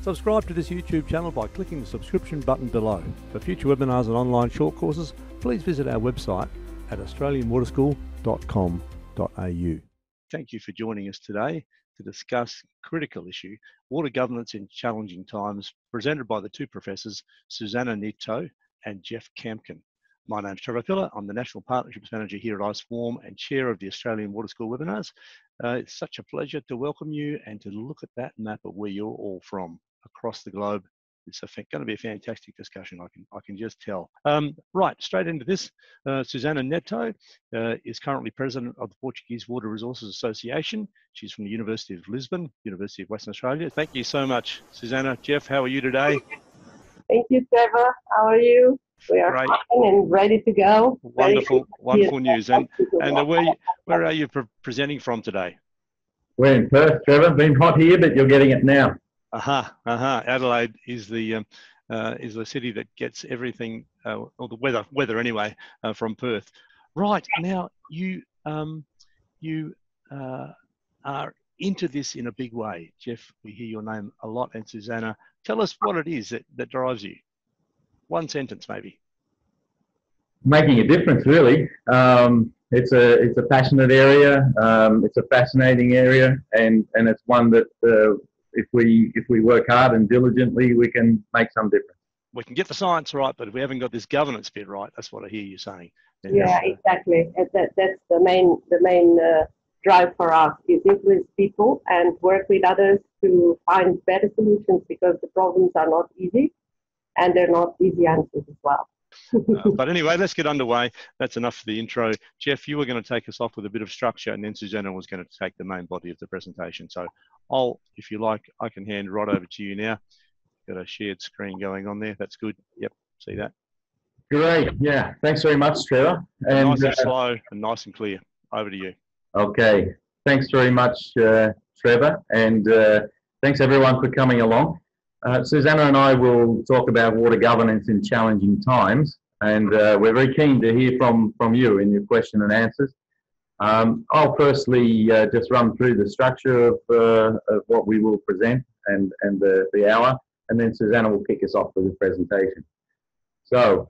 Subscribe to this YouTube channel by clicking the subscription button below. For future webinars and online short courses, please visit our website at australianwaterschool.com.au. Thank you for joining us today to discuss critical issue, water governance in challenging times, presented by the two professors, Susanna Nito and Jeff Campkin. My name's Trevor Pillar. I'm the National Partnerships Manager here at ICEFORM and Chair of the Australian Water School webinars. It's such a pleasure to welcome you and to look at that map of where you're all from across the globe. It's going to be a fantastic discussion, I can just tell. Right, straight into this. Susanna Neto is currently President of the Portuguese Water Resources Association. She's from the University of Lisbon, University of Western Australia. Thank you so much, Susanna. Jeff, how are you today? Thank you, Trevor. How are you? We are great fine and ready to go. Wonderful news. And where are you presenting from today? We're in Perth, Trevor. Been hot here, but you're getting it now. Adelaide is the city that gets everything, or the weather anyway, from Perth. Right, now you are into this in a big way. Jeff, we hear your name a lot, and Susanna, tell us what it is that drives you. One sentence, maybe. Making a difference, really. It's a passionate area. It's a fascinating area, and it's one that if we work hard and diligently, we can make some difference. We can get the science right, but if we haven't got this governance bit right, that's what I hear you saying. Yeah, exactly. That's the main drive for us, is influence people and work with others to find better solutions, because the problems are not easy and they're not easy answers as well. But anyway, let's get underway. That's enough for the intro. Jeff, you were going to take us off with a bit of structure, and then Susanna was going to take the main body of the presentation. So if you like, I can hand right over to you now. Got a shared screen going on there. That's good. Yep, see that? Great. Yeah. Thanks very much, Trevor. And nice and slow and nice and clear. Over to you. Okay. Thanks very much, Trevor, and thanks everyone for coming along. Susanna and I will talk about water governance in challenging times, and we're very keen to hear from you in your question and answers. I'll firstly just run through the structure of what we will present and the hour, and then Susanna will kick us off with the presentation. So,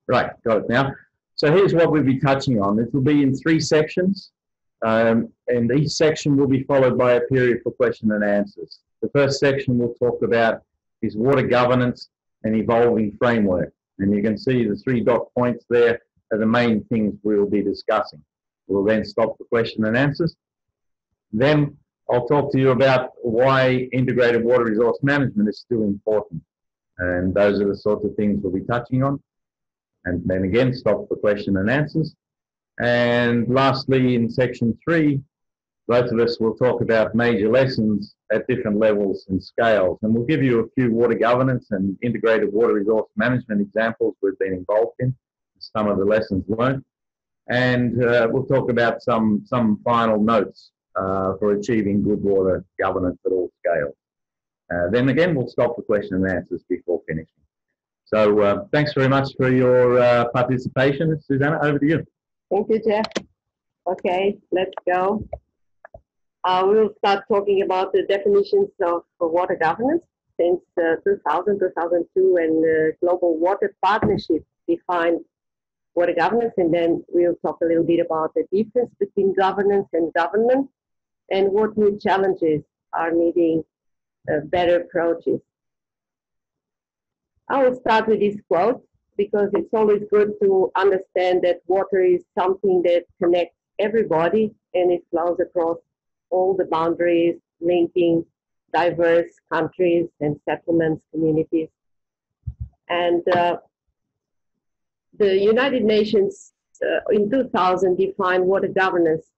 right, got it now. So here's what we'll be touching on. It will be in 3 sections. And each section will be followed by a period for question and answers. The first section we'll talk about is water governance and evolving framework. And you can see the 3 dot points there are the main things we'll be discussing. We'll then stop for question and answers. Then I'll talk to you about why integrated water resource management is still important. And those are the sorts of things we'll be touching on. And then again, stop for question and answers. And lastly, in section 3, both of us will talk about major lessons at different levels and scales. And we'll give you a few water governance and integrated water resource management examples we've been involved in, some of the lessons learned. And we'll talk about some final notes for achieving good water governance at all scales. Then again, we'll stop for question and answers before finishing. So thanks very much for your participation. Susanna, over to you. Thank you, Jeff. Okay, let's go. We'll start talking about the definitions of water governance. Since 2000, 2002, and the Global Water Partnership defined water governance, and then we'll talk a little bit about the difference between governance and government, and what new challenges are needing better approaches. I will start with this quote, because it's always good to understand that water is something that connects everybody, and it flows across all the boundaries, linking diverse countries and settlements, communities. And the United Nations in 2000 defined water governance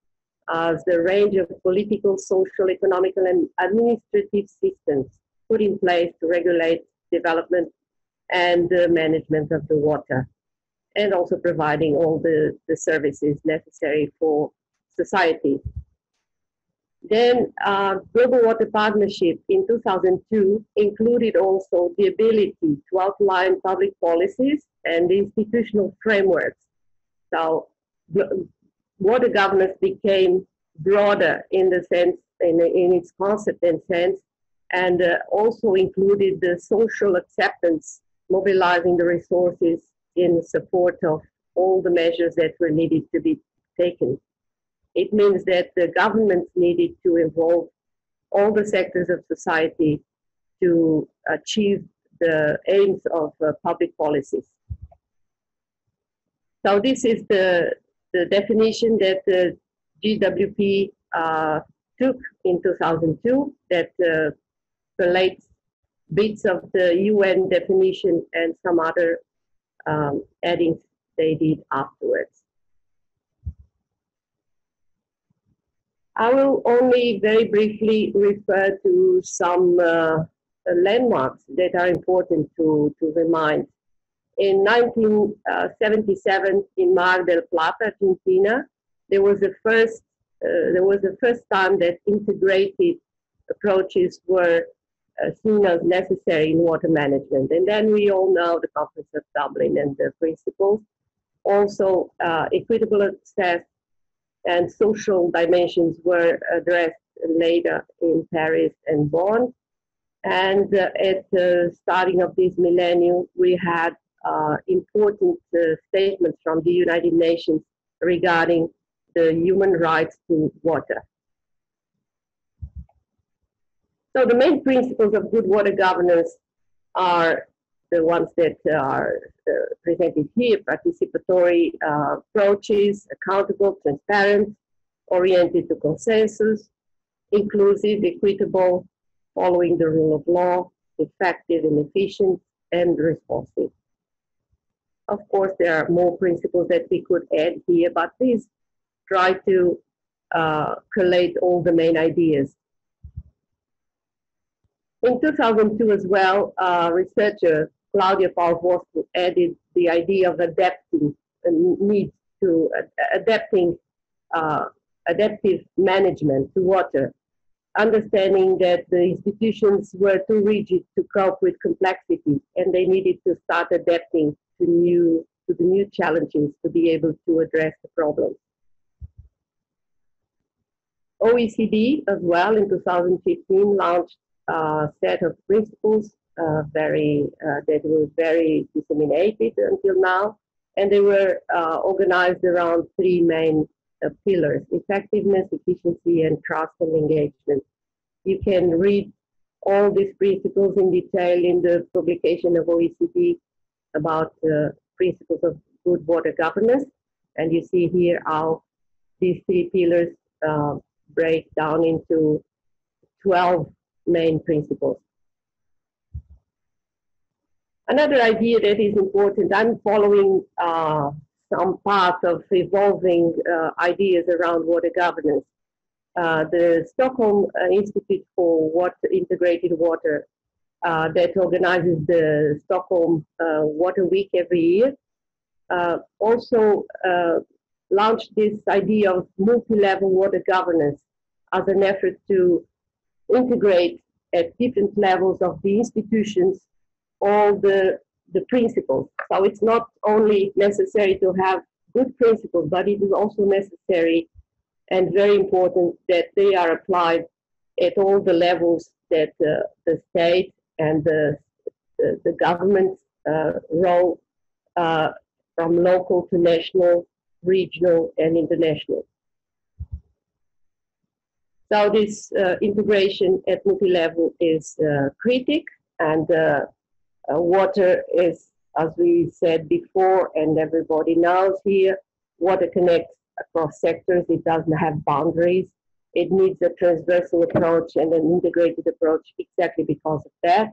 as the range of political, social, economical, and administrative systems put in place to regulate development and the management of the water, and also providing all the services necessary for society. Then Global Water Partnership in 2002 included also the ability to outline public policies and institutional frameworks. So water governance became broader in the sense in its concept and sense, and also included the social acceptance, mobilizing the resources in support of all the measures that were needed to be taken. It means that the governments needed to involve all the sectors of society to achieve the aims of public policies. So this is the definition that the GWP took in 2002 that relates bits of the UN definition and some other addings they did afterwards. I will only very briefly refer to some landmarks that are important to remind. In 1977, in Mar del Plata, Argentina, there was the first time that integrated approaches were seen as necessary in water management. And then we all know the Conference of Dublin and the principles. Also, equitable access and social dimensions were addressed later in Paris and Bonn. And at the starting of this millennium, we had important statements from the United Nations regarding the human rights to water. So the main principles of good water governance are the ones that are presented here: participatory approaches, accountable, transparent, oriented to consensus, inclusive, equitable, following the rule of law, effective and efficient, and responsive. Of course, there are more principles that we could add here, but please try to collate all the main ideas. In 2002 as well, researcher Claudia Palvosto added the idea of adapting adaptive management to water, understanding that the institutions were too rigid to cope with complexity, and they needed to start adapting to the new challenges to be able to address the problems. OECD as well in 2015 launched a set of principles that were very disseminated until now, and they were organized around three main pillars: effectiveness, efficiency, and trust and engagement. You can read all these principles in detail in the publication of OECD about principles of good water governance, and you see here how these three pillars break down into 12 main principles. Another idea that is important, I'm following some path of evolving ideas around water governance. The Stockholm Institute for Integrated Water that organizes the Stockholm Water Week every year also launched this idea of multi-level water governance as an effort to integrate at different levels of the institutions all the principles. So it's not only necessary to have good principles, but it is also necessary and very important that they are applied at all the levels that the state and the government's role from local to national, regional, and international. So this integration at multi-level is critical, and water is, as we said before, and everybody knows here, water connects across sectors. It doesn't have boundaries. It needs a transversal approach and an integrated approach exactly because of that.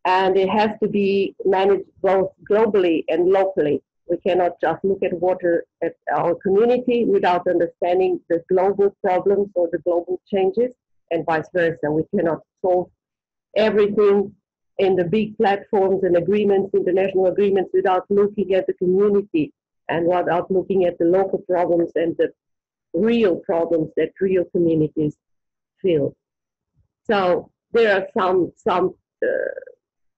And it has to be managed both globally and locally. We cannot just look at water at our community without understanding the global problems or the global changes, and vice versa. We cannot solve everything in the big platforms and agreements, international agreements, without looking at the community and without looking at the local problems and the real problems that real communities feel. So there are some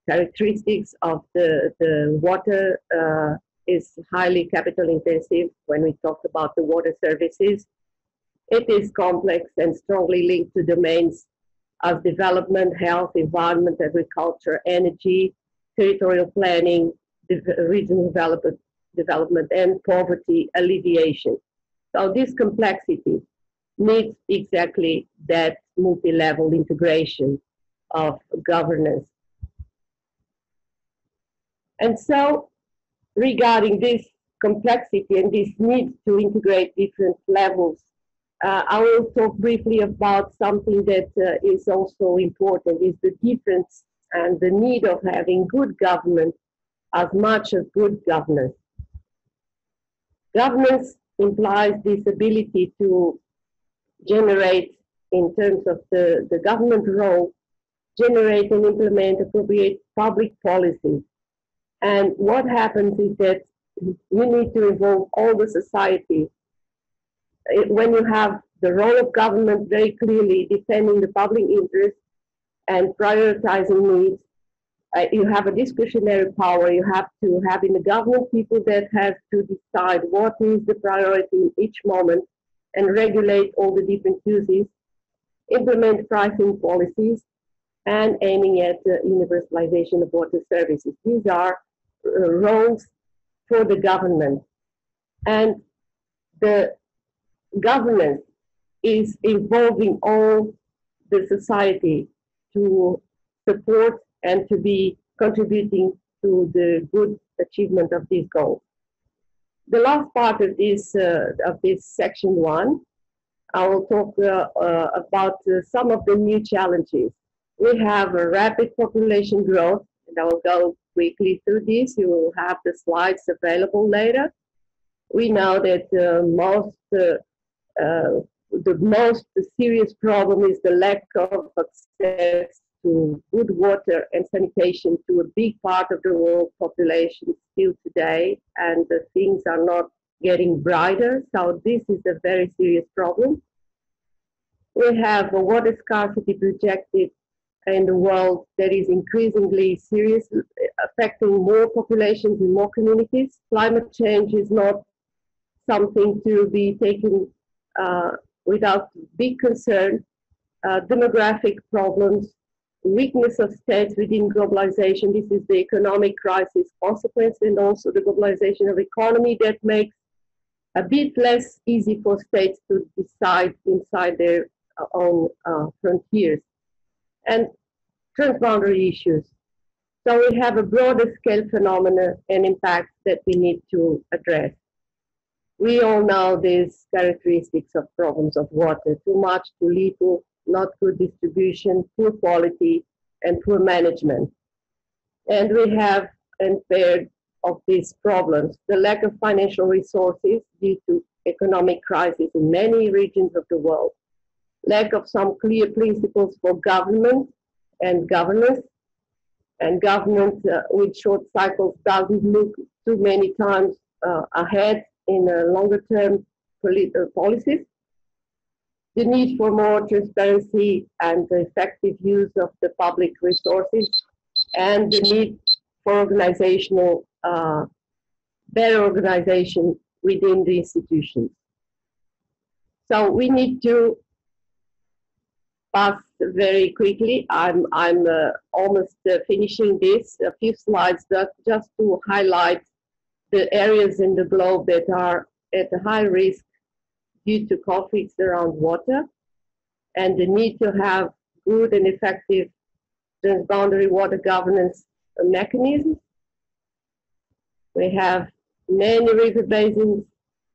characteristics of the water is highly capital intensive when we talk about the water services. It is complex and strongly linked to domains of development, health, environment, agriculture, energy, territorial planning, regional development, and poverty alleviation. So this complexity needs exactly that multi-level integration of governance. And so regarding this complexity and this need to integrate different levels, I will talk briefly about something that is also important, is the difference and the need of having good government as much as good governance. Governance implies this ability to generate, in terms of the government role, generate and implement appropriate public policies. And what happens is that you need to involve all the society. When you have the role of government very clearly defending the public interest and prioritizing needs, you have a discretionary power. You have to have in the government people that have to decide what is the priority in each moment and regulate all the different uses, implement pricing policies, and aiming at the universalization of water services. These are roles for the government. And the governance is involving all the society to support and to be contributing to the good achievement of these goals. The last part of this section 1, I will talk about some of the new challenges. We have a rapid population growth, and I will go quickly through this. You will have the slides available later. We know that the most serious problem is the lack of access to good water and sanitation to a big part of the world population still today, and the things are not getting brighter. So this is a very serious problem. We have a water scarcity projected in the world that is increasingly serious, affecting more populations in more communities. Climate change is not something to be taken without big concern. Demographic problems, weakness of states within globalization. This is the economic crisis consequence, and also the globalization of economy that makes a bit less easy for states to decide inside their own frontiers. And transboundary issues. So we have a broader scale phenomena and impacts that we need to address. We all know these characteristics of problems of water: too much, too little, not good distribution, poor quality, and poor management. And we have impaired of these problems the lack of financial resources due to economic crisis in many regions of the world, lack of some clear principles for government and governance, and government with short cycles doesn't look too many times ahead in longer term policies. The need for more transparency and effective use of the public resources, and the need for organizational, better organization within the institutions. So we need to pass very quickly. I'm almost finishing this. A few slides just to highlight the areas in the globe that are at a high risk due to conflicts around water, and the need to have good and effective transboundary water governance mechanisms. We have many river basins,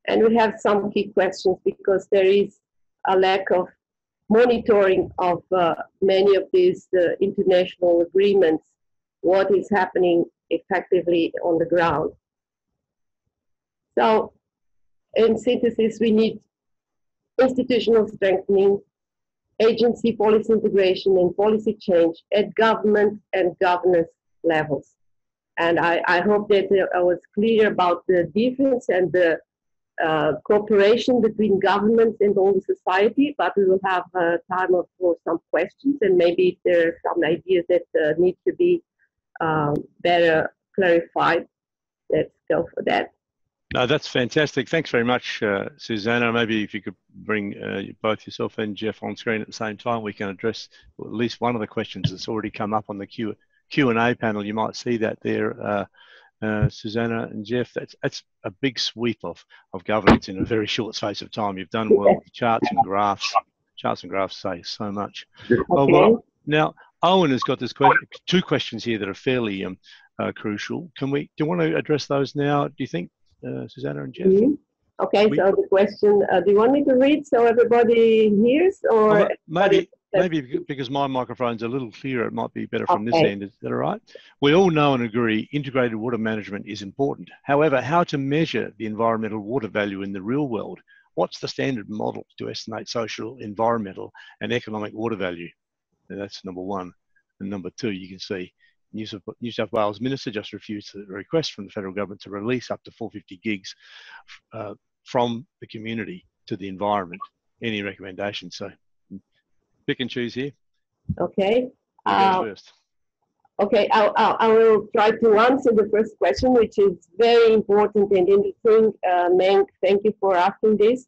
and we have some key questions because there is a lack of monitoring of many of these international agreements, what is happening effectively on the ground. So in synthesis, we need institutional strengthening, agency policy integration, and policy change at government and governance levels. And I hope that I was clear about the difference and the cooperation between governments and all the society, but we will have time for some questions, and maybe if there are some ideas that need to be better clarified, let's go for that. No, that's fantastic. Thanks very much, Susanna. Maybe if you could bring both yourself and Jeff on screen at the same time, we can address at least one of the questions that's already come up on the Q&A panel. You might see that there, Susanna and Jeff. That's a big sweep of governance in a very short space of time. You've done well with charts and graphs. Charts and graphs say so much. Okay. Well, now Owen has got this two questions here that are fairly crucial. Do you want to address those now, do you think, Susanna and Jeff? Okay, so the question, do you want me to read so everybody hears, or maybe because my microphone's a little clearer, it might be better from this end. Is that all right? We all know and agree integrated water management is important. However, how to measure the environmental water value in the real world? What's the standard model to estimate social, environmental, and economic water value? And that's number one. And number two, you can see New South Wales Minister just refused the request from the federal government to release up to 450 gigs from the community to the environment. Any recommendations? So pick and choose here. Okay. Who goes first? Okay, I will try to answer the first question, which is very important and interesting. Meng, thank you for asking this.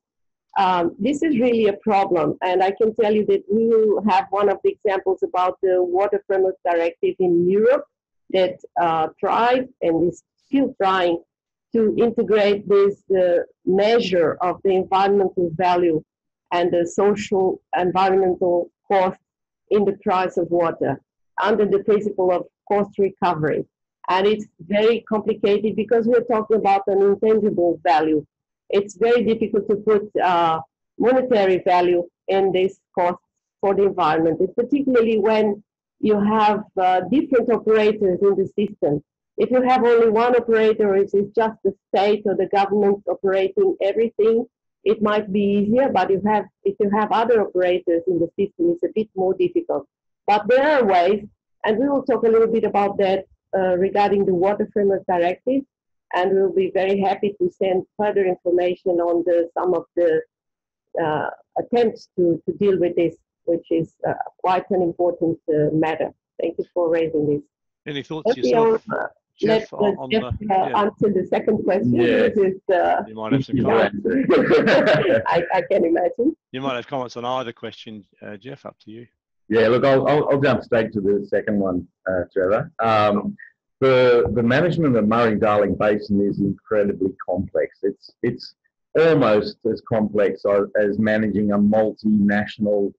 This is really a problem, and I can tell you that we will have one of the examples about the Water Framework Directive in Europe that tried and is still trying to integrate this measure of the environmental value and the social environmental cost in the price of water under the principle of cost recovery. And it's very complicated because we're talking about an intangible value. It's very difficult to put monetary value in this cost for the environment, and particularly when you have different operators in the system. If you have only one operator, if it's just the state or the government operating everything, it might be easier, but if you have other operators in the system, it's a bit more difficult. But there are ways, and we will talk a little bit about that regarding the Water Framework Directive, and we'll be very happy to send further information on some of the attempts to deal with this, which is quite an important matter. Thank you for raising this. Any thoughts yourself, Jeff? Answer the second question. Yeah. Which is, you might have some comments. I can imagine. You might have comments on either question, Jeff. Up to you. Yeah, look, I'll jump straight to the second one, Trevor. The management of Murray-Darling Basin is incredibly complex. It's almost as complex as managing a multinational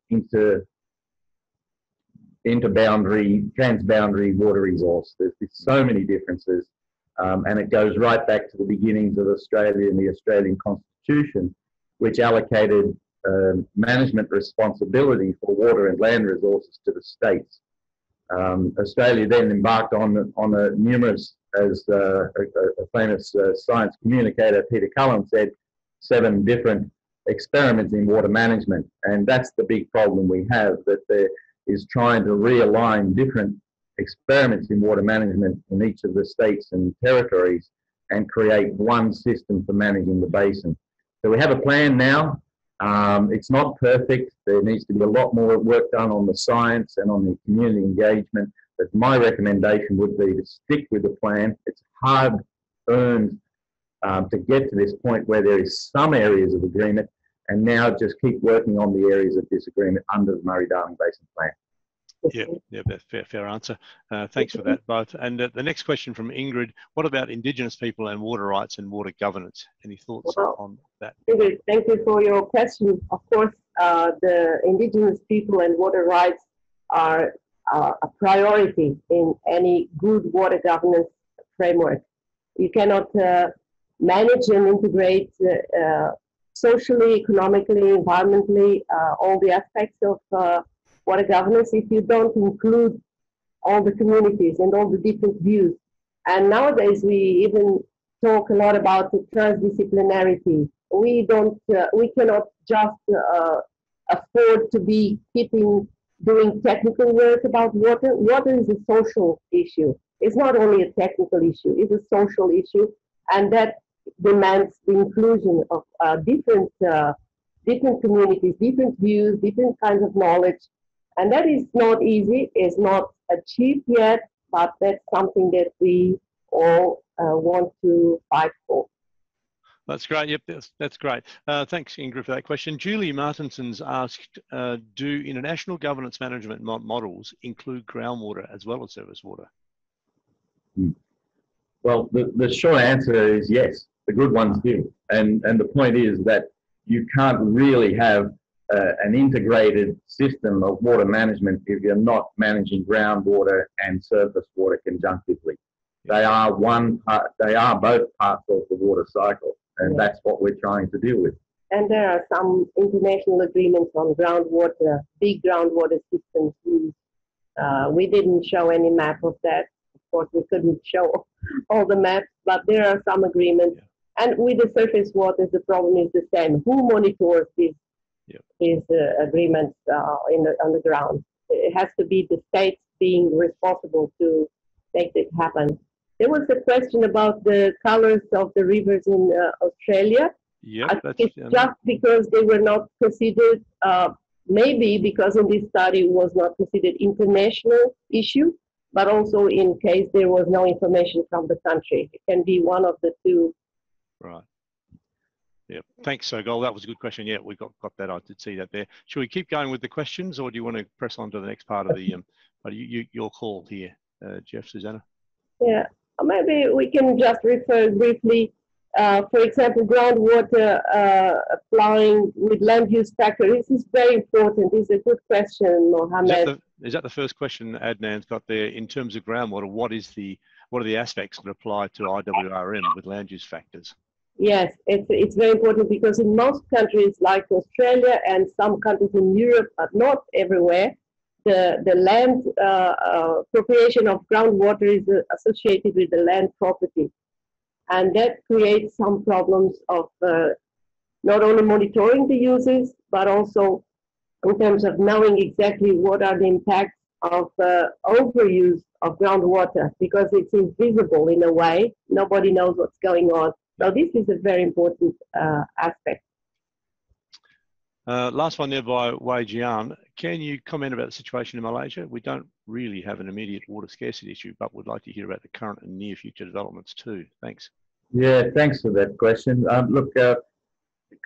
transboundary water resource. There's so many differences, and it goes right back to the beginnings of Australia and the Australian Constitution, which allocated management responsibility for water and land resources to the states. Australia then embarked on a numerous, as a famous science communicator, Peter Cullen said, 7 different experiments in water management. And that's the big problem we have, that there is trying to realign different experiments in water management in each of the states and territories and create one system for managing the basin. So we have a plan now. It's not perfect. There needs to be a lot more work done on the science and on the community engagement. But my recommendation would be to stick with the plan. It's hard-earned to get to this point where there is some areas of agreement, and now just keep working on the areas of disagreement under the Murray-Darling Basin Plan. Yeah, fair answer. Thanks for that, both. And the next question from Ingrid, what about Indigenous people and water rights and water governance? Any thoughts on that? Ingrid, thank you for your question. Of course, the Indigenous people and water rights are a priority in any good water governance framework. You cannot manage and integrate socially, economically, environmentally, all the aspects of water governance if you don't include all the communities and all the different views. And nowadays we even talk a lot about the transdisciplinarity. We cannot just afford to be doing technical work about water. Water is a social issue. It's not only a technical issue, it's a social issue, and that demands the inclusion of different communities, different views, different kinds of knowledge. And that is not easy, it's not achieved yet, but that's something that we all want to fight for. That's great. Yep, that's great. Thanks, Ingrid, for that question. Julie Martinson's asked, do international governance management models include groundwater as well as surface water? Well, the short answer is yes. The good ones do. And the point is that you can't really have an integrated system of water management if you're not managing groundwater and surface water conjunctively. They are one part, they are both parts of the water cycle, and that's what we're trying to deal with. And there are some international agreements on groundwater, big groundwater systems used. We didn't show any map of that. Of course, we couldn't show all the maps, but there are some agreements. And with the surface waters, the problem is the same. Who monitors these agreements on the ground? It has to be the states being responsible to make it happen. There was a question about the colors of the rivers in Australia. Yeah, it's just because they were not considered, maybe because in this study it was not considered international issue, but also in case there was no information from the country. It can be one of the two. Right. Yeah. Thanks, Sogol. That was a good question. Yeah, we got that. I did see that there. Should we keep going with the questions, or do you want to press on to the next part of the your call here, Jeff, Susanna? Yeah, maybe we can just refer briefly. For example, groundwater applying with land use factor. This is very important. This is a good question, Mohammed. Is that the first question Adnan's got there? In terms of groundwater, what are the aspects that apply to IWRM with land use factors? Yes, it's very important because in most countries like Australia and some countries in Europe, but not everywhere, the land appropriation of groundwater is associated with the land property. And that creates some problems of not only monitoring the uses, but also in terms of knowing exactly what are the impacts of overuse of groundwater, because it's invisible in a way. Nobody knows what's going on. So this is a very important aspect. Last one there by Wei Jian. Can you comment about the situation in Malaysia? We don't really have an immediate water scarcity issue, but would like to hear about the current and near future developments too. Thanks. Yeah, thanks for that question. Look, I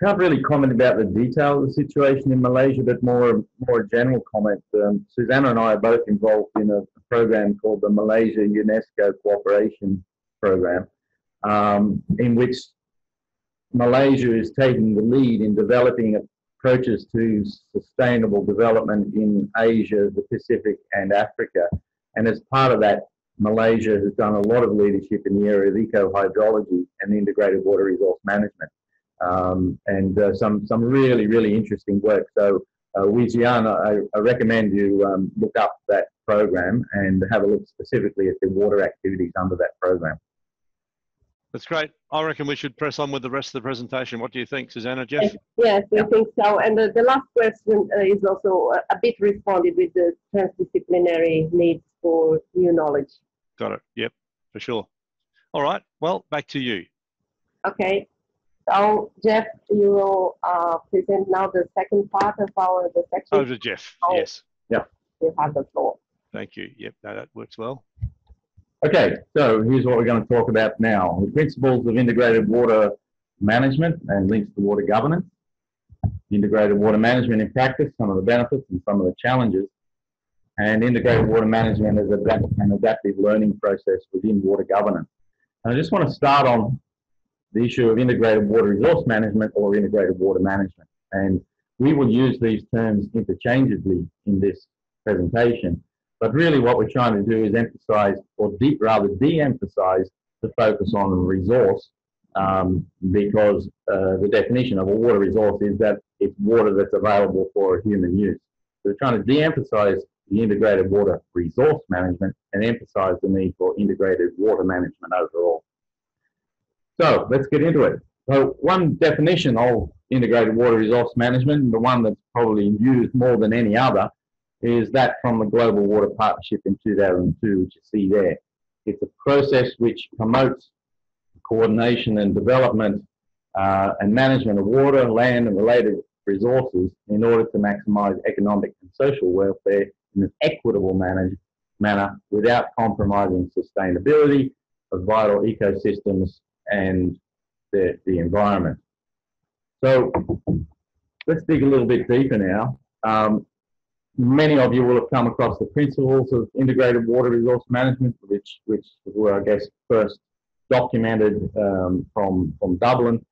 can't really comment about the detail of the situation in Malaysia, but more a general comment. Susanna and I are both involved in a program called the Malaysia UNESCO Cooperation Program, in which Malaysia is taking the lead in developing approaches to sustainable development in Asia, the Pacific, and Africa. And as part of that, Malaysia has done a lot of leadership in the area of eco-hydrology and integrated water resource management, and some really, really interesting work. So, Wijian, I recommend you look up that program and have a look specifically at the water activities under that program. That's great. I reckon we should press on with the rest of the presentation. What do you think, Susanna, Jeff? Yes, we think so. And the last question is also a bit responded with the transdisciplinary needs for new knowledge. Got it. Yep, for sure. All right. Well, back to you. Okay. So, Jeff, you will present now the second part of the section. Over to Jeff. Yes. Yeah. You have the floor. Thank you. Yep, no, that works well. Okay, so here's what we're going to talk about now. The principles of integrated water management and links to water governance. Integrated water management in practice, some of the benefits and some of the challenges. And integrated water management as an adaptive learning process within water governance. And I just want to start on the issue of integrated water resource management or integrated water management. And we will use these terms interchangeably in this presentation. But really what we're trying to do is emphasize, or rather de-emphasize, the focus on resource, because the definition of a water resource is that it's water that's available for human use. So we're trying to de-emphasize the integrated water resource management and emphasize the need for integrated water management overall. So let's get into it. So one definition of integrated water resource management, the one that's probably used more than any other, is that from the Global Water Partnership in 2002, which you see there. It's a process which promotes coordination and development and management of water, land, and related resources in order to maximize economic and social welfare in an equitable manner without compromising sustainability of vital ecosystems and the environment. So let's dig a little bit deeper now. Many of you will have come across the principles of integrated water resource management, which were, I guess, first documented from Dublin,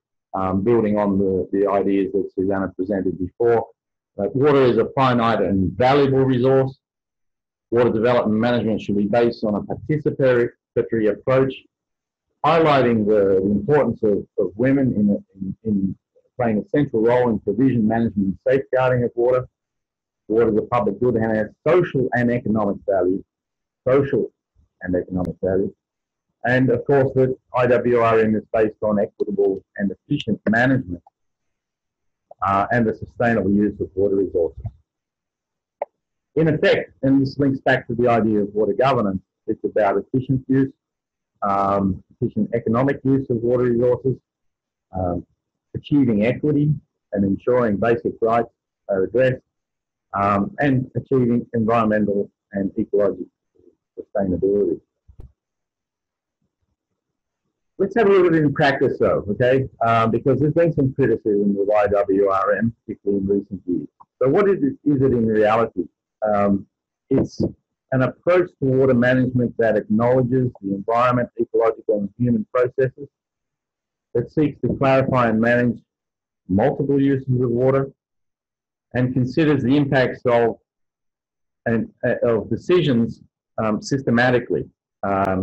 building on the ideas that Susanna presented before. Water is a finite and valuable resource. Water development management should be based on a participatory approach, highlighting the importance of women in playing a central role in provision, management, and safeguarding of water. Water is a public good and has social and economic value. And of course, the IWRM is based on equitable and efficient management and the sustainable use of water resources. In effect, and this links back to the idea of water governance, it's about efficient use, efficient economic use of water resources, achieving equity and ensuring basic rights are addressed, and achieving environmental and ecological sustainability. Let's have a look at it in practice though, okay? Because there's been some criticism of IWRM, particularly in recent years. So what is it in reality? It's an approach to water management that acknowledges the environment, ecological and human processes, that seeks to clarify and manage multiple uses of water, and considers the impacts of decisions systematically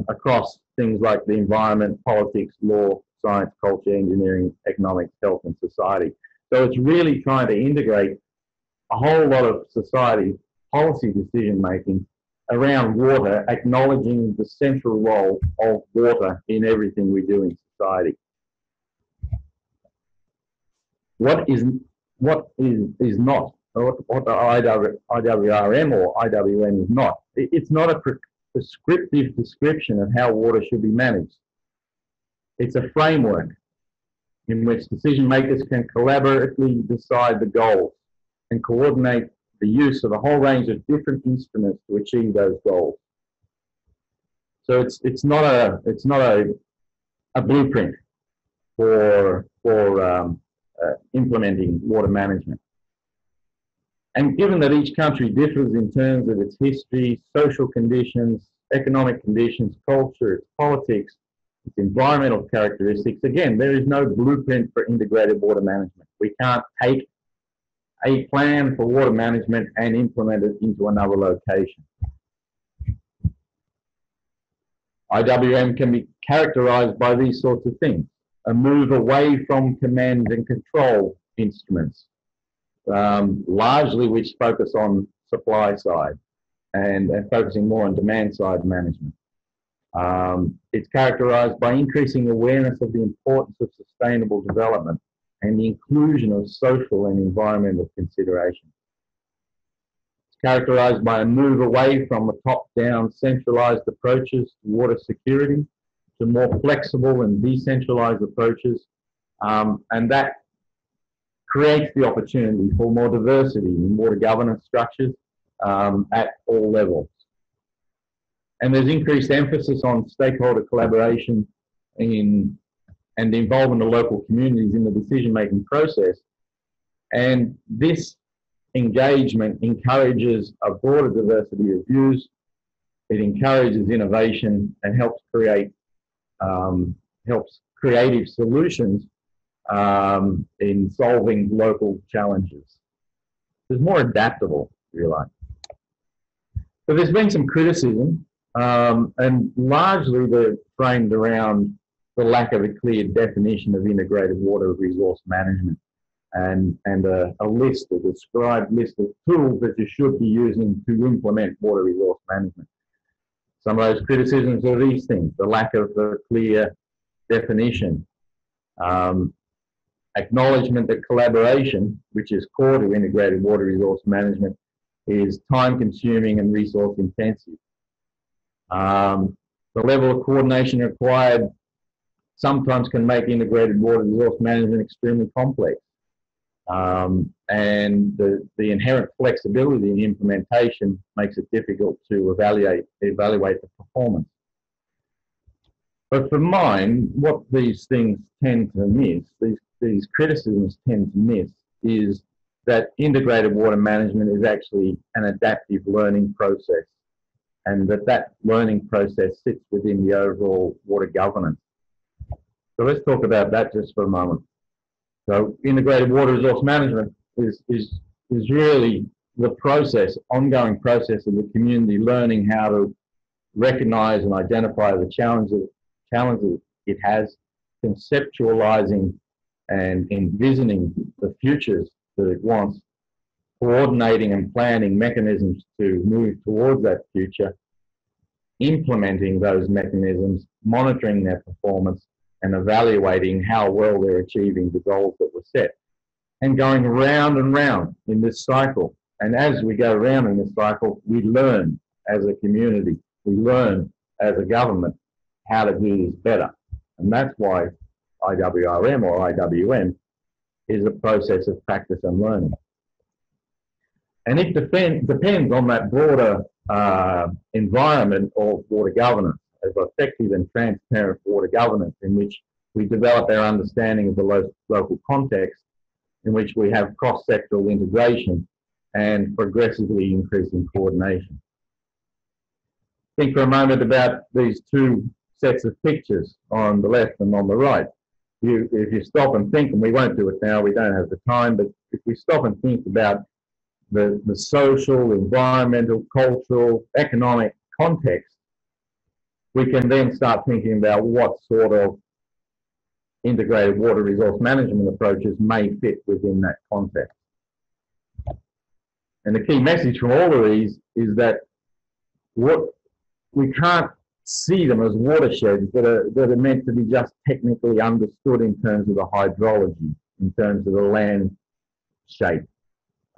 across things like the environment, politics, law, science, culture, engineering, economics, health, and society. So it's really trying to integrate a whole lot of society policy decision-making around water, acknowledging the central role of water in everything we do in society. What is not, or what the IWRM or IWM is not. It's not a prescriptive description of how water should be managed. It's a framework in which decision makers can collaboratively decide the goals and coordinate the use of a whole range of different instruments to achieve those goals. So it's not a blueprint for implementing water management. And given that each country differs in terms of its history, social conditions, economic conditions, culture, its politics, its environmental characteristics, again, there is no blueprint for integrated water management. We can't take a plan for water management and implement it into another location. IWM can be characterized by these sorts of things: a move away from command and control instruments, largely which focus on supply side and focusing more on demand side management. It's characterized by increasing awareness of the importance of sustainable development and the inclusion of social and environmental considerations. It's characterized by a move away from the top-down centralized approaches to water security to more flexible and decentralized approaches, and that creates the opportunity for more diversity in water governance structures at all levels. And there's increased emphasis on stakeholder collaboration and the involvement of local communities in the decision-making process. And this engagement encourages a broader diversity of views. It encourages innovation and helps create creative solutions in solving local challenges. It's more adaptable, if you like. But there's been some criticism, and largely they're framed around the lack of a clear definition of integrated water resource management and a described list of tools that you should be using to implement water resource management. Some of those criticisms are these things: the lack of a clear definition, acknowledgement that collaboration, which is core to integrated water resource management, is time-consuming and resource-intensive. The level of coordination required sometimes can make integrated water resource management extremely complex. And the inherent flexibility in implementation makes it difficult to evaluate the performance. But for mine, what these things tend to miss, these criticisms tend to miss, is that integrated water management is actually an adaptive learning process, and that learning process sits within the overall water governance. So let's talk about that just for a moment. So integrated water resource management is really the process, ongoing process of the community learning how to recognize and identify the challenges it has, conceptualizing and envisioning the futures that it wants, coordinating and planning mechanisms to move towards that future, implementing those mechanisms, monitoring their performance, and evaluating how well they're achieving the goals that were set, and going round and round in this cycle. And as we go round in this cycle, we learn as a community, we learn as a government how to do this better. And that's why IWRM or IWM is a process of practice and learning. And it depends on that broader environment of water governance, of effective and transparent water governance, in which we develop our understanding of the local context, in which we have cross-sectoral integration and progressively increasing coordination. Think for a moment about these two sets of pictures on the left and on the right. If you stop and think, and we won't do it now, we don't have the time, but if we stop and think about the social, environmental, cultural, economic context, we can then start thinking about what sort of integrated water resource management approaches may fit within that context. And the key message from all of these is that we can't see them as watersheds that are meant to be just technically understood in terms of the hydrology, in terms of the land shape,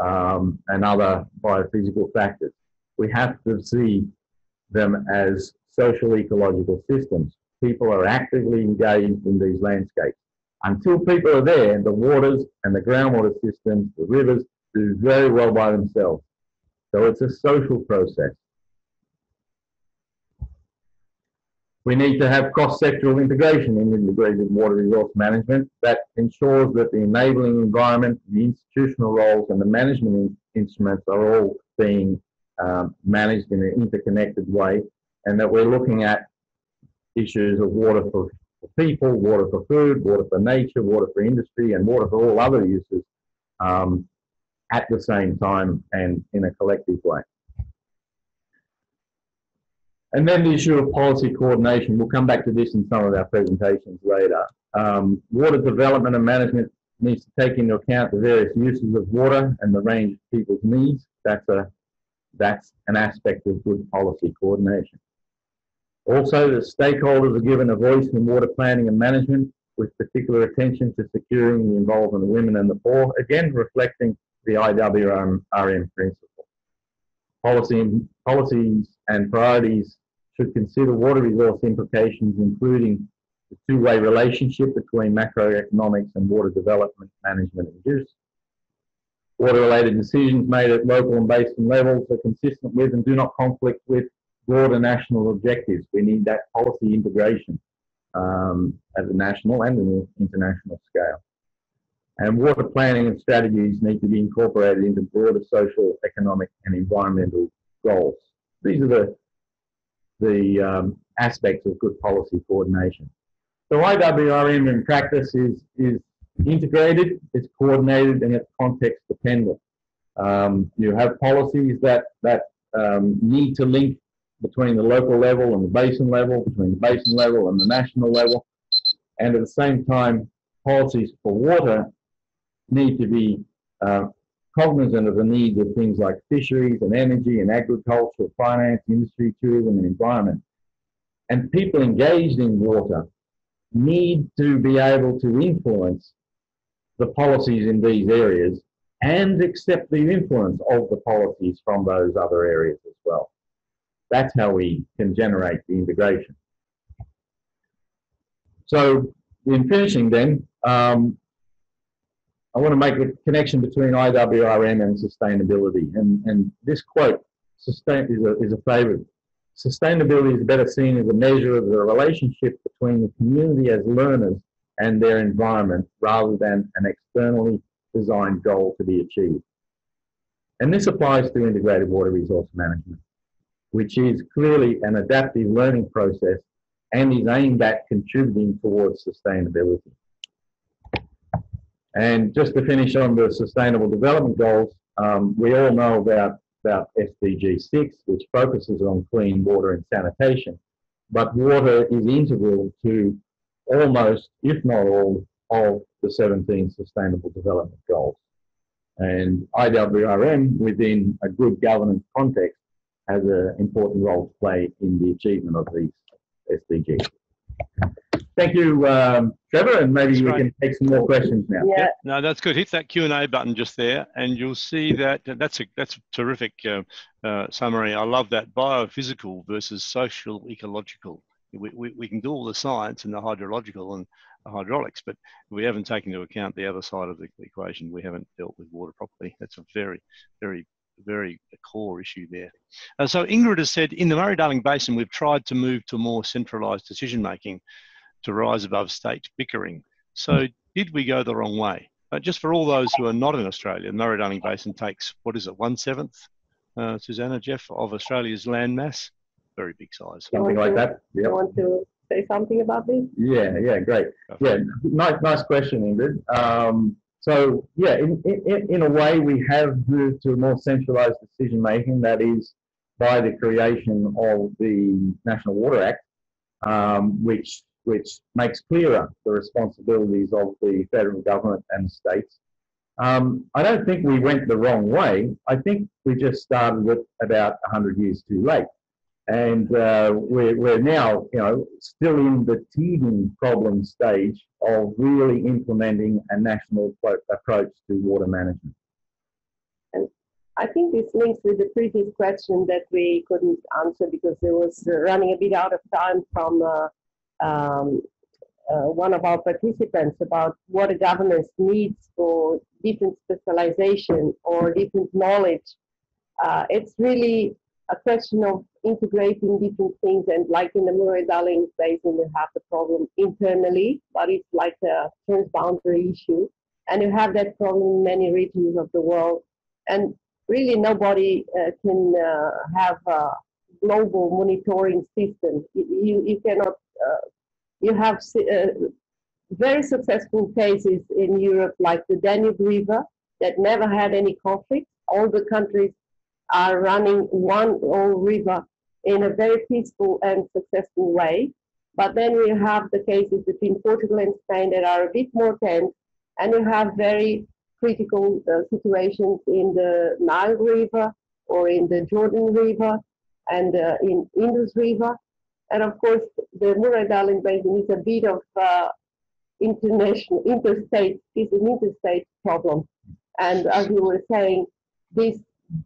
and other biophysical factors. We have to see them as social ecological systems. People are actively engaged in these landscapes. Until people are there, the waters and the groundwater systems, the rivers, do very well by themselves. So it's a social process. We need to have cross-sectoral integration in integrated water resource management that ensures that the enabling environment, the institutional roles, and the management instruments are all being managed in an interconnected way, and that we're looking at issues of water for people, water for food, water for nature, water for industry, and water for all other uses at the same time and in a collective way. And then the issue of policy coordination. We'll come back to this in some of our presentations later. Water development and management needs to take into account the various uses of water and the range of people's needs. That's an aspect of good policy coordination. Also, the stakeholders are given a voice in water planning and management, with particular attention to securing the involvement of women and the poor, again reflecting the IWRM principle. Policies and priorities should consider water resource implications, including the two-way relationship between macroeconomics and water development, management and use. Water-related decisions made at local and basin levels are consistent with and do not conflict with broader national objectives. We need that policy integration at the national and the international scale. And water planning and strategies need to be incorporated into broader social, economic and environmental goals. These are the aspects of good policy coordination. So IWRM in practice is integrated, it's coordinated, and it's context dependent. You have policies that need to link between the local level and the basin level, between the basin level and the national level, and at the same time, policies for water need to be cognizant of the needs of things like fisheries and energy and agriculture, finance, industry, tourism and environment. And people engaged in water need to be able to influence the policies in these areas and accept the influence of the policies from those other areas as well. That's how we can generate the integration. So in finishing then, I want to make a connection between IWRM and sustainability. And this quote is a favorite sustainability is better seen as a measure of the relationship between the community as learners and their environment rather than an externally designed goal to be achieved. And this applies to integrated water resource management, which is clearly an adaptive learning process and is aimed at contributing towards sustainability. And just to finish on the Sustainable Development Goals, we all know about SDG 6, which focuses on clean water and sanitation, but water is integral to almost, if not all, of the 17 Sustainable Development Goals. And IWRM, within a good governance context, has an important role to play in the achievement of these SDGs. Thank you, Trevor, and maybe we can take some more questions now. Yeah. Yep. No, that's good. Hit that Q&A button just there, and you'll see that that's a terrific summary. I love that biophysical versus social ecological. We can do all the science and the hydrological and the hydraulics, but we haven't taken into account the other side of the equation. We haven't dealt with water properly. That's a very, very, very core issue there. So Ingrid has said, in the Murray-Darling Basin, we've tried to move to more centralised decision-making to rise above state bickering. So did we go the wrong way? Just for all those who are not in Australia, the Murray-Darling Basin takes, what is it, 1/7, Susanna, Jeff, of Australia's land mass? Very big size. Something like that. Yep. You want to say something about this? Yeah, great. Yeah, nice question, Ingrid. So yeah, in a way, we have moved to a more centralised decision making. That is by the creation of the National Water Act, which makes clearer the responsibilities of the federal government and states. I don't think we went the wrong way. I think we just started it about 100 years too late. And we're now, still in the teething problem stage of really implementing a national approach to water management. And I think this links with the previous question that we couldn't answer because it was running a bit out of time from one of our participants about what a governance needs for different specialization or different knowledge. It's really a question of integrating different things, and like in the Murray-Darling Basin, you have the problem internally, but it's like a transboundary issue, and you have that problem in many regions of the world, and really nobody can have a global monitoring system. You cannot. You have very successful cases in Europe, like the Danube River, that never had any conflict. All the countries are running one old river in a very peaceful and successful way. But then we have the cases between Portugal and Spain that are a bit more tense, and you have very critical situations in the Nile River or in the Jordan River and in Indus River. And of course, the Murray-Darling Basin is a bit of interstate problem. And as you were saying, this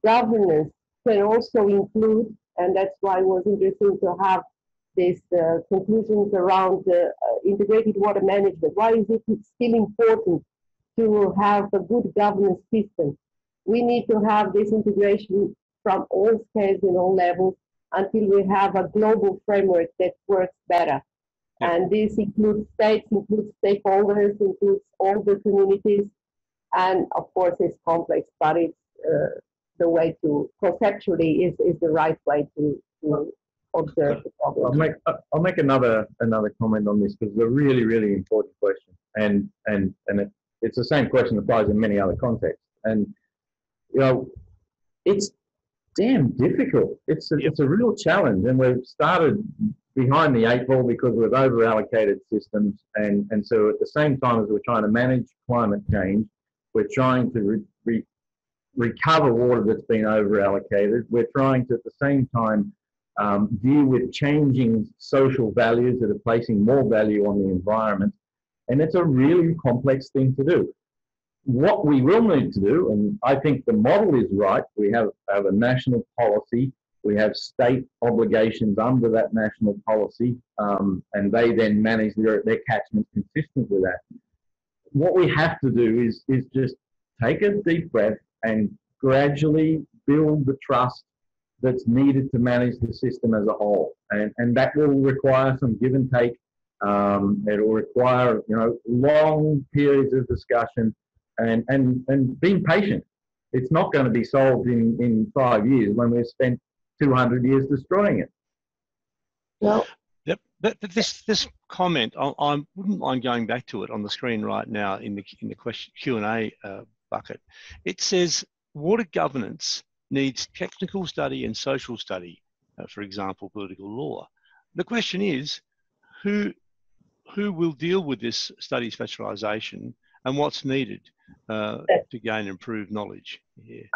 governance can also include, and that's why it was interesting to have these conclusions around integrated water management. Why is it still important to have a good governance system? We need to have this integration from all scales and all levels until we have a global framework that works better. Yeah. And this includes states, includes stakeholders, includes all the communities. And of course, it's complex, but it's the way to, conceptually, is the right way to observe the problem. I'll make another comment on this, because it's a really, really important question. And it's the same question that applies in many other contexts. And, it's damn difficult. It's a real challenge, and we've started behind the 8 ball because we've over-allocated systems, and so at the same time as we're trying to manage climate change, we're trying to recover water that's been over-allocated. We're trying to, at the same time, deal with changing social values that are placing more value on the environment, and it's a really complex thing to do. What we will need to do, and I think the model is right, we have a national policy, we have state obligations under that national policy, and they then manage their catchments consistent with that. What we have to do is just take a deep breath and gradually build the trust that's needed to manage the system as a whole, and that will require some give and take. It will require, you know, long periods of discussion and being patient. It's not going to be solved in 5 years when we've spent 200 years destroying it. Well, Yep. But this comment, I wouldn't mind going back to it on the screen right now in the question Q&A bucket. It says water governance needs technical study and social study, for example, political law. The question is, who will deal with this study specialisation and what's needed to gain improved knowledge here?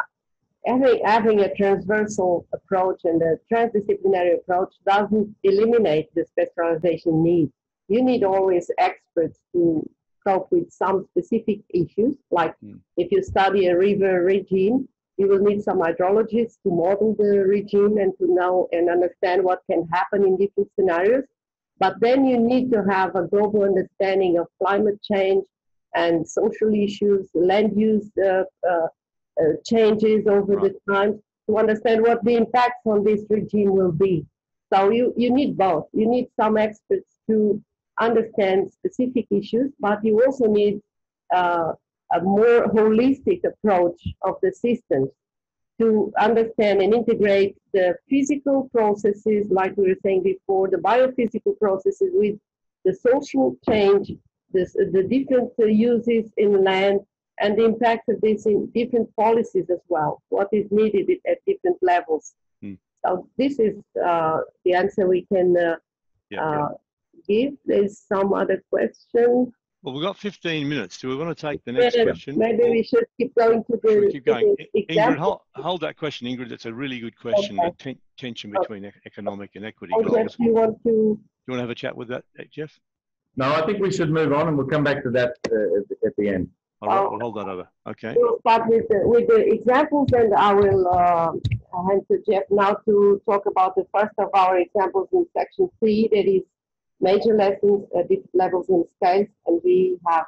having a transversal approach and a transdisciplinary approach doesn't eliminate the specialization need. You need always experts to cope with some specific issues, like if you study a river regime, you will need some hydrologists to model the regime and to know and understand what can happen in different scenarios. But then you need to have a global understanding of climate change and social issues, land use changes over the time to understand what the impacts on this regime will be. So you need both. You need some experts to understand specific issues, but you also need a more holistic approach of the systems to understand and integrate the physical processes, like we were saying before, the biophysical processes with the social change, the different uses in land, and the impact of this in different policies as well, what is needed at different levels. So this is the answer we can give. There's some other question. Well, we've got 15 minutes. Do we want to take the next question? Maybe we should keep going to the, keep going. Ingrid, hold that question, Ingrid. That's a really good question. Okay. The tension between economic and equity goals. Jeff, do you want to have a chat with that, Jeff? No, I think we should move on, and we'll come back to that at the end. All right, we'll hold that over. Okay. We'll start with the examples, and I will hand to Jeff now to talk about the first of our examples in section 3, that is major lessons at different levels and scales, and we have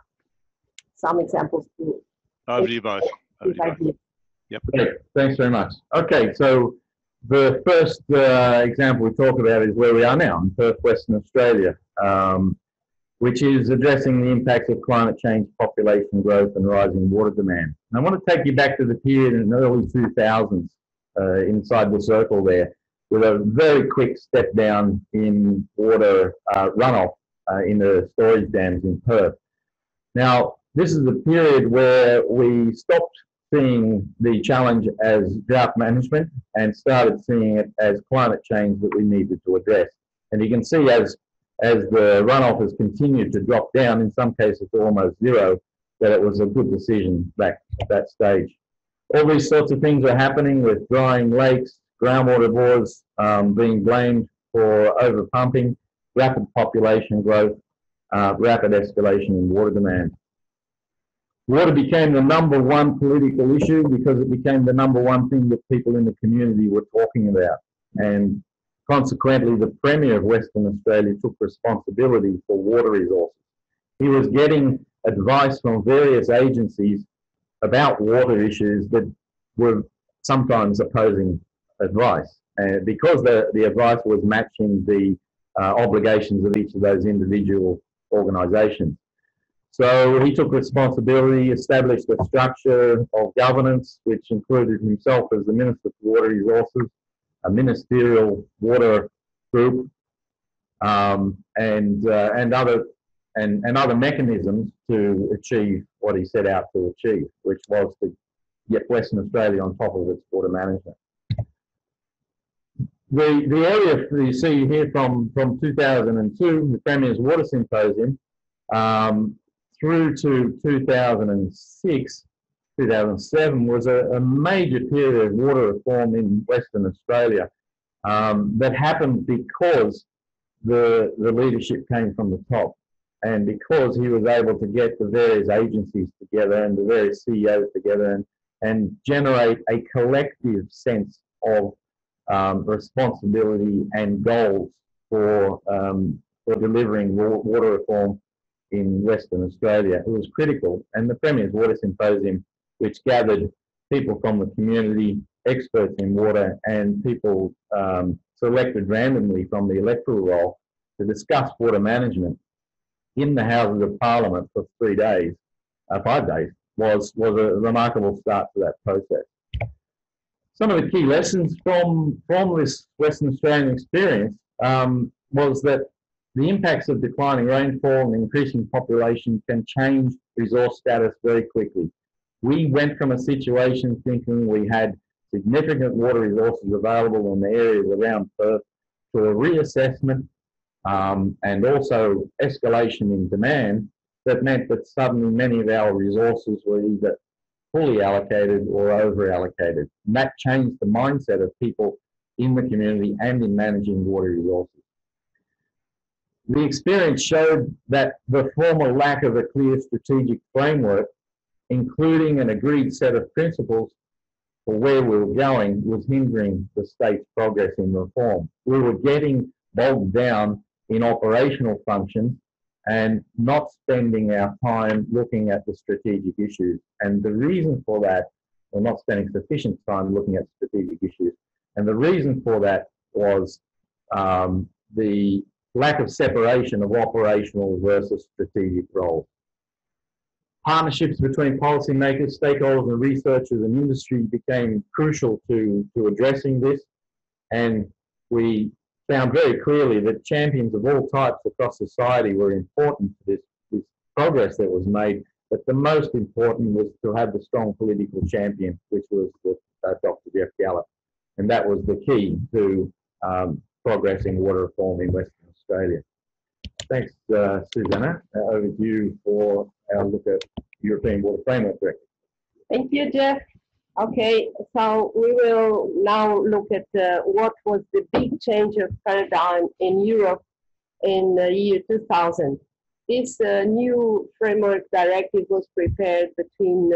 some examples too. Over to you both. Yep. Great. Thanks very much. Okay, so the first example we talk about is where we are now in Perth, Western Australia, which is addressing the impacts of climate change, population growth, and rising water demand. And I want to take you back to the period in the early 2000s, inside the circle there, with a very quick step down in water runoff in the storage dams in Perth. Now, this is the period where we stopped seeing the challenge as drought management and started seeing it as climate change that we needed to address. And you can see as the runoff has continued to drop down, in some cases to almost zero, that it was a good decision back at that stage. All these sorts of things are happening with drying lakes, groundwater bores being blamed for overpumping, rapid population growth, rapid escalation in water demand. Water became the #1 political issue because it became the #1 thing that people in the community were talking about. And consequently, the Premier of Western Australia took responsibility for water resources. He was getting advice from various agencies about water issues that were sometimes opposing advice, because the advice was matching the obligations of each of those individual organisations. So he took responsibility, established a structure of governance, which included himself as the Minister for Water Resources, a ministerial water group, and other mechanisms to achieve what he set out to achieve, which was to get Western Australia on top of its water management. The area you see here from 2002, the Premier's Water Symposium, through to 2006, 2007 was a major period of water reform in Western Australia that happened because the leadership came from the top, and because he was able to get the various agencies together and the various CEOs together and generate a collective sense of responsibility and goals for delivering water reform in Western Australia. It was critical, and the Premier's Water Symposium, which gathered people from the community, experts in water and people selected randomly from the electoral roll to discuss water management in the Houses of Parliament for 5 days, was a remarkable start to that process. Some of the key lessons from this Western Australian experience was that the impacts of declining rainfall and increasing population can change resource status very quickly. We went from a situation thinking we had significant water resources available in the areas around Perth to a reassessment and also escalation in demand that meant that suddenly many of our resources were either fully allocated or over-allocated. And that changed the mindset of people in the community and in managing water resources. The experience showed that the former lack of a clear strategic framework, including an agreed set of principles for where we were going, was hindering the state's progress in reform. We were getting bogged down in operational functions and not spending our time looking at the strategic issues. And the reason for that, or not spending sufficient time looking at strategic issues, and the reason for that was the lack of separation of operational versus strategic roles. Partnerships between policymakers, stakeholders and researchers and industry became crucial to addressing this, and we found very clearly that champions of all types across society were important to this progress that was made, but the most important was to have the strong political champion, which was Dr. Jeff Gallop, and that was the key to progressing water reform in Western Australia. Thanks, Susanna. Over to you for our look at European Water Framework Directive. Thank you, Jeff. Okay, so we will now look at what was the big change of paradigm in Europe in the year 2000. This new framework directive was prepared between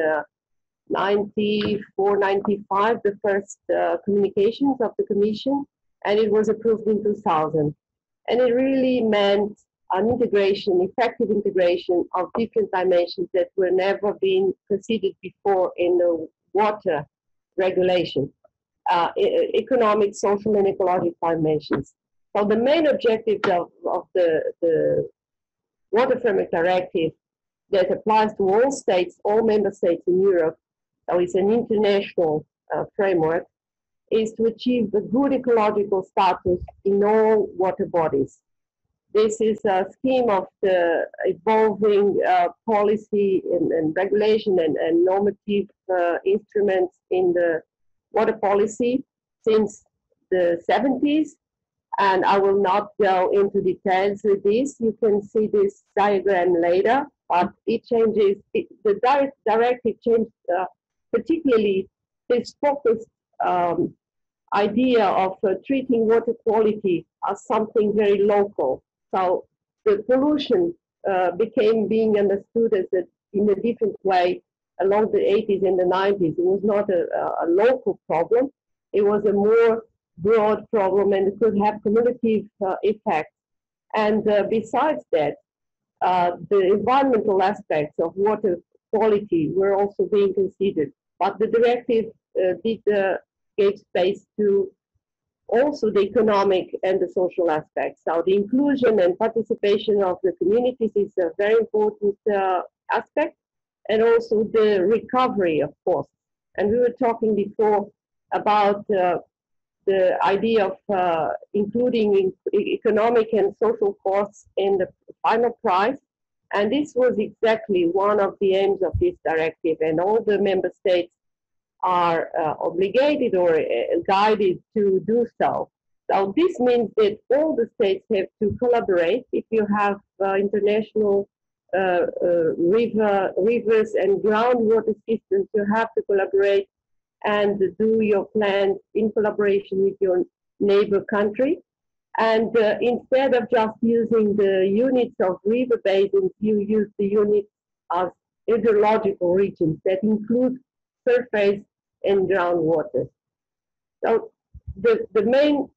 94, 95, the first communications of the Commission, and it was approved in 2000. And it really meant an integration, effective integration of different dimensions that were never been considered before in the water regulation, economic, social, and ecological dimensions. So the main objective of the Water Framework Directive that applies to all states, all member states in Europe, so it's an international framework, is to achieve a good ecological status in all water bodies. This is a scheme of the evolving policy and regulation and normative instruments in the water policy since the 70s. And I will not go into details with this. You can see this diagram later, but it changes, the directive changed particularly this focused idea of treating water quality as something very local. So the pollution became being understood as in a different way along the 80s and the 90s. It was not a local problem. It was a more broad problem and it could have cumulative effects. And besides that, the environmental aspects of water quality were also being considered. But the directive gave space to also the economic and the social aspects. So the inclusion and participation of the communities is a very important aspect, and also the recovery of costs. And we were talking before about the idea of including economic and social costs in the final price. And this was exactly one of the aims of this directive, and all the member states are obligated or guided to do so. So this means that all the states have to collaborate. If you have international rivers and groundwater systems, you have to collaborate and do your plans in collaboration with your neighbor country. And instead of just using the units of river basins, you use the units of hydrological regions that include surface and groundwater. So the main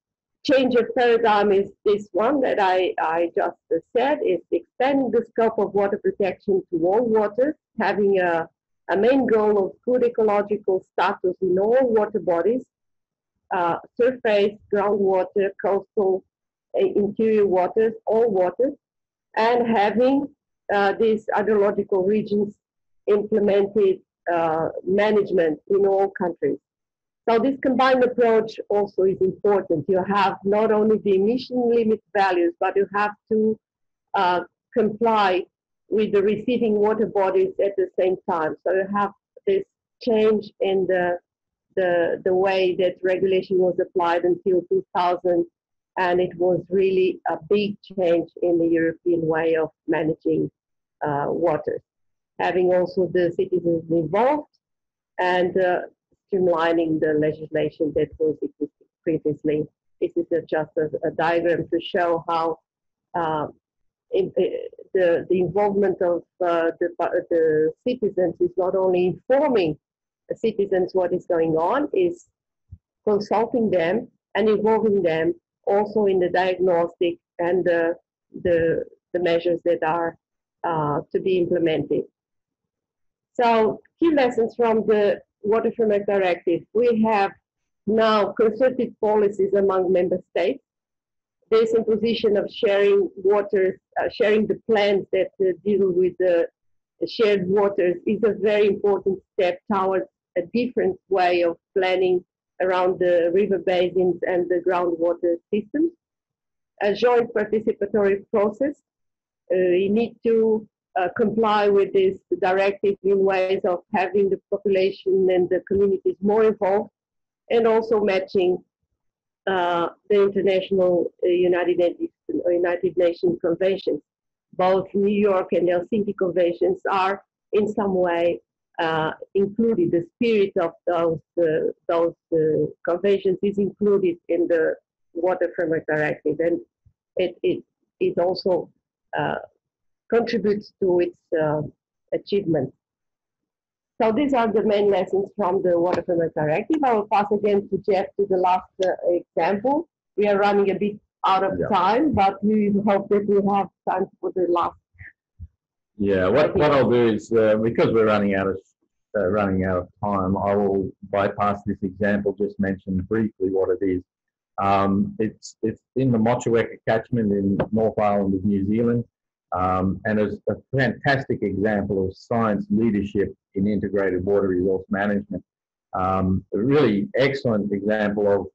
change of paradigm is this one that I just said, is expanding the scope of water protection to all waters, having a a main goal of good ecological status in all water bodies, surface, groundwater, coastal, interior waters, all waters, and having these hydrological regions implemented management in all countries. So this combined approach also is important. You have not only the emission limit values, but you have to comply with the receiving water bodies at the same time. So you have this change in the way that regulation was applied until 2000, and it was really a big change in the European way of managing water. Having also the citizens involved and streamlining the legislation that was existing previously. This is just a diagram to show how the involvement of the citizens is not only informing the citizens what is going on, is consulting them and involving them also in the diagnostic and the measures that are to be implemented. So key lessons from the Water Framework Directive. We have now concerted policies among member states. This imposition of sharing waters, sharing the plans that deal with the shared waters is a very important step towards a different way of planning around the river basins and the groundwater systems. A joint participatory process. You need to comply with this directive in ways of having the population and the communities more involved, and also matching the international United Nations conventions. Both New York and Helsinki conventions are in some way included. The spirit of those conventions is included in the Water Framework Directive, and it also contributes to its achievement. So these are the main lessons from the Water Framework Directive. I will pass again to Jeff to the last example. We are running a bit out of time, but we hope that we have time for the last. Yeah, what I'll do is, because we're running out of time, I will bypass this example, just mention briefly what it is. It's in the Motueka catchment in North Island of New Zealand. And it's a fantastic example of science leadership in integrated water resource management. A really excellent example of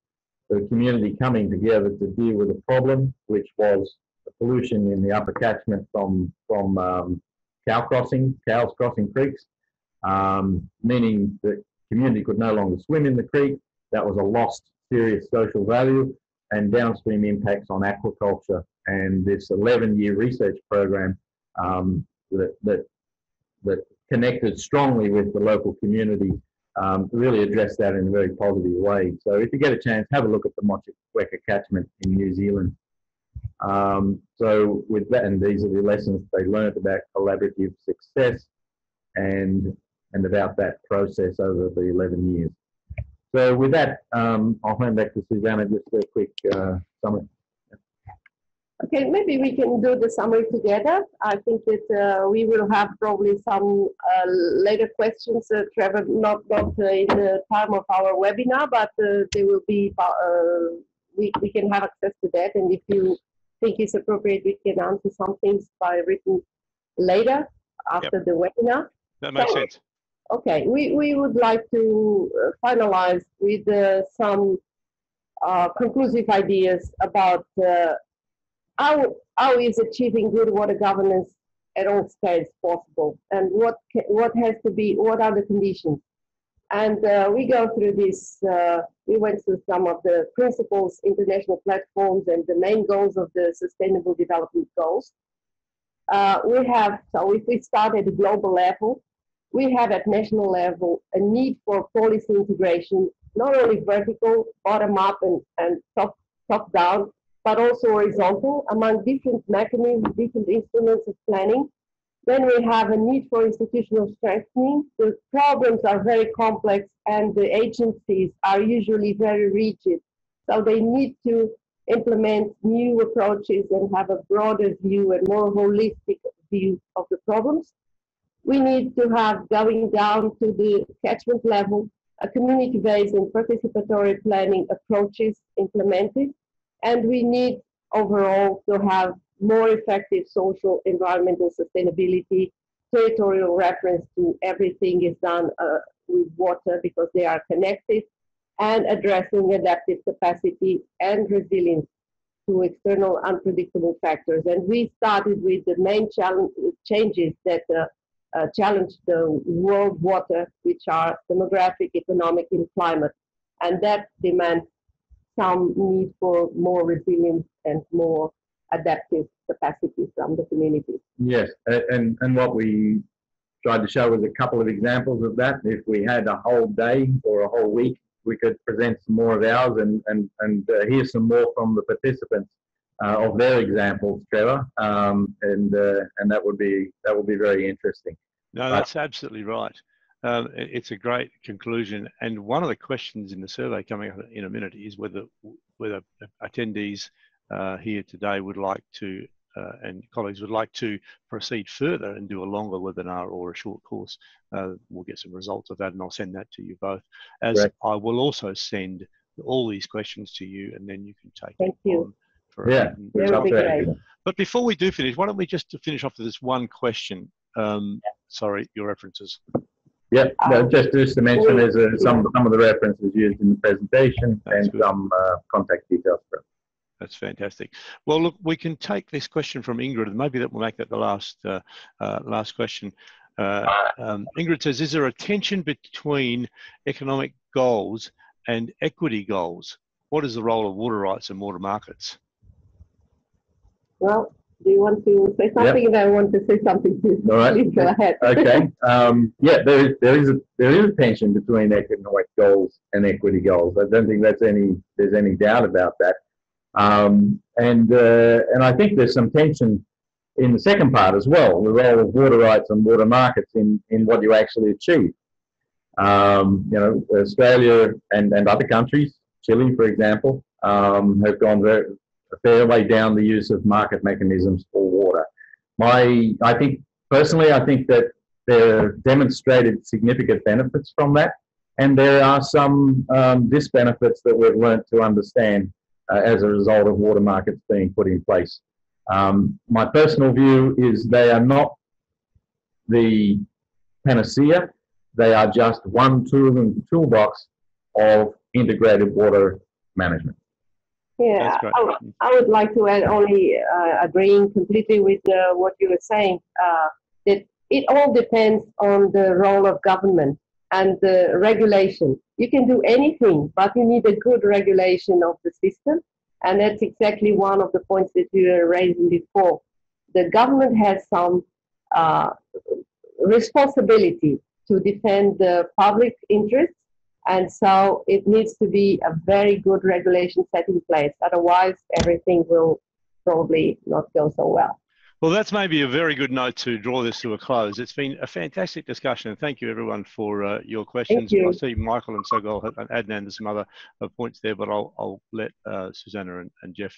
the community coming together to deal with a problem, which was the pollution in the upper catchment from cows crossing creeks, meaning the community could no longer swim in the creek. That was a lost serious social value, and downstream impacts on aquaculture. And this 11-year research program that connected strongly with the local community really addressed that in a very positive way. So if you get a chance, have a look at the Motueka catchment in New Zealand. So with that, and these are the lessons they learned about collaborative success and about that process over the 11 years. So with that, I'll hand back to Susanna, just a quick summary. Okay, maybe we can do the summary together. I think that we will have probably some later questions, Trevor, not in the time of our webinar, but they will be, we can have access to that. And if you think it's appropriate, we can answer some things by written later after the webinar. That makes sense. Okay, we would like to finalize with some conclusive ideas about how is achieving good water governance at all scales possible, and what has to be, what are the conditions. And we go through this, we went through some of the principles, international platforms, and the main goals of the Sustainable Development Goals. We have, so if we start at the global level, we have at national level a need for policy integration, not only vertical, bottom up and top down, but also horizontal among different mechanisms, different instruments of planning. Then we have a need for institutional strengthening. The problems are very complex and the agencies are usually very rigid. So they need to implement new approaches and have a broader view and more holistic view of the problems. We need to have, going down to the catchment level, a community-based and participatory planning approaches implemented. And we need overall to have more effective social, environmental sustainability, territorial reference to everything is done with water because they are connected, and addressing adaptive capacity and resilience to external unpredictable factors. And we started with the main changes that challenge the world water, which are demographic, economic, and climate. And that demands some need for more resilience and more adaptive capacity from the communities. Yes, and what we tried to show was a couple of examples of that. If we had a whole day or a whole week, we could present some more of ours and hear some more from the participants of their examples, Trevor, and that would be very interesting. No, that's absolutely right. It's a great conclusion. And one of the questions in the survey coming up in a minute is whether attendees here today would like to, and colleagues would like to proceed further and do a longer webinar or a short course. We'll get some results of that, and I'll send that to you both. As Great. I will also send all these questions to you, and then you can take Thank them you. on for Yeah, great. But before we do finish, why don't we just finish off with this one question? Sorry, your references. Yeah, no, just to mention, there's some of the references used in the presentation. That's and good. Some contact details. That's fantastic. Well, look, we can take this question from Ingrid, and maybe that will make that the last question. Ingrid says, is there a tension between economic goals and equity goals? What is the role of water rights and water markets? Well, do you want to say something? Yep. And I want to say something too. All right. Please go ahead. Okay. Yeah, there is a tension between economic goals and equity goals. I don't think there's any doubt about that. And I think there's some tension in the second part as well, the role of water rights and water markets in what you actually achieve. You know, Australia and other countries, Chile, for example, have gone a fair way down the use of market mechanisms for water. I think that there are demonstrated significant benefits from that, and there are some disbenefits that we've learned to understand as a result of water markets being put in place. My personal view is they are not the panacea. They are just one tool in the toolbox of integrated water management. Yeah, I would like to add, only agreeing completely with what you were saying, that it all depends on the role of government and the regulation. You can do anything, but you need a good regulation of the system. And that's exactly one of the points that you were raising before. The government has some responsibility to defend the public interest. And so it needs to be a very good regulation set in place. Otherwise, everything will probably not go so well. Well, that's maybe a very good note to draw this to a close. It's been a fantastic discussion, and thank you everyone for your questions. Thank you. I see Michael and Sogol and Adnan, there's some other points there, but I'll let Susanna and Jeff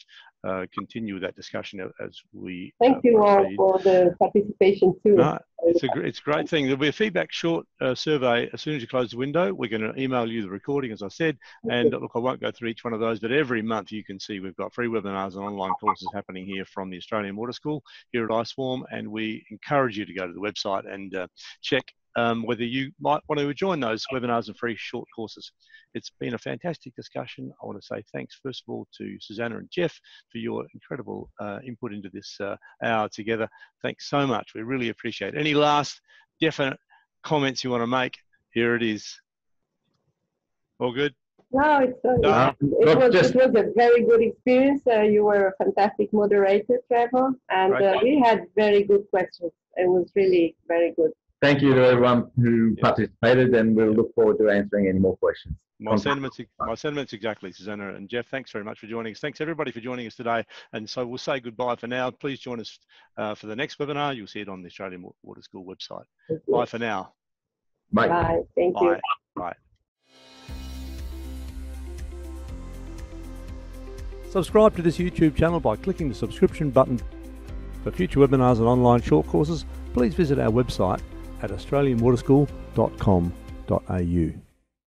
continue with that discussion as we Thank you all for the participation too. No, it's a great thing. There'll be a feedback short survey as soon as you close the window. We're going to email you the recording, as I said, and look, I won't go through each one of those, but every month you can see we've got free webinars and online courses happening here from the Australian Water School here at ISWARM, and we encourage you to go to the website and check whether you might want to join those webinars and free short courses. It's been a fantastic discussion. I want to say thanks, first of all, to Susanna and Jeff for your incredible input into this hour together. Thanks so much. We really appreciate it. Any last definite comments you want to make? Here it is. All good? No, it was a very good experience. You were a fantastic moderator, Trevor, and we had very good questions. It was really very good. Thank you to everyone who participated, and we'll look forward to answering any more questions. My sentiments exactly, Susanna and Jeff. Thanks very much for joining us. Thanks everybody for joining us today. And so we'll say goodbye for now. Please join us for the next webinar. You'll see it on the Australian Water School website. Bye for now. Bye. Bye. Thank you. Bye. Subscribe to this YouTube channel by clicking the subscription button. For future webinars and online short courses, please visit our website at australianwaterschool.com.au.